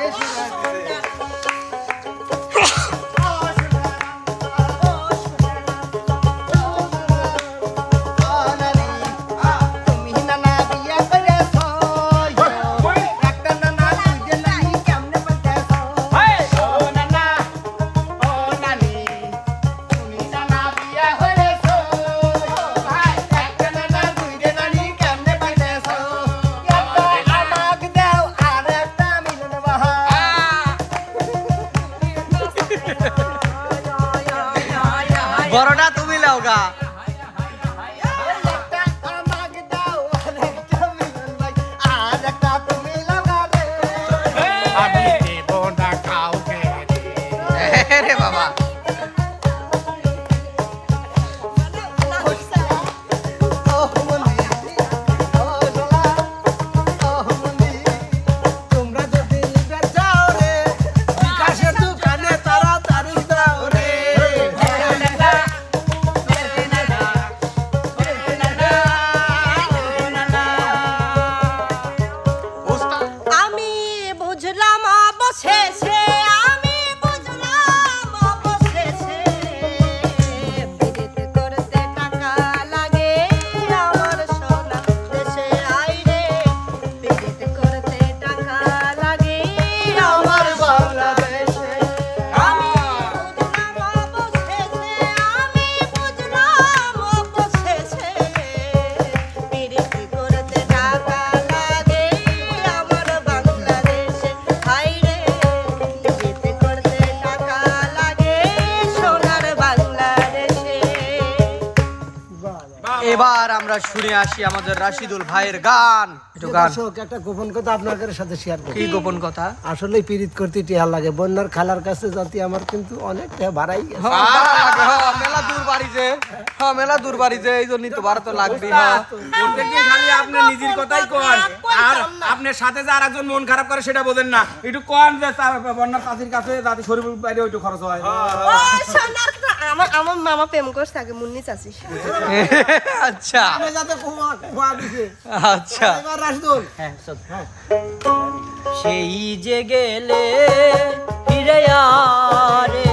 आगे এবার আমরা শুনে আসি আমাদের রাশিদুল ভাইয়ের গান। একটু গান। দর্শক, একটা গোপন কথা আপনাদের সাথে শেয়ার করি। কি গোপন কথা? আসলে পিরিত করতে টিয়া লাগে। বন্যার খালার কাছে যাতে আমার কিন্তু অনেক টিয়া বাড়াই গেছে। মেলা দূর বাড়ি যে, মেলা দূর বাড়ি যে, এই জন্যই তো ভাড়া তো লাগবে। খালি আপনি নিজের কথাই কন, আর আপনার সাথে যে আরেকজন মন খারাপ করে সেটা বোঝেন না। একটু কন যে বন্যার চাষির কাছে যাতে শরীর বাইরে ওইটু খরচ হয়। আমার মামা প্রেম করছে আগে মুন্নি চাচিস। আচ্ছা আমি যাতে কুয়া দিছে। আচ্ছা, এবার রাশিদুল। সেই যে গেলে ফিরে আরে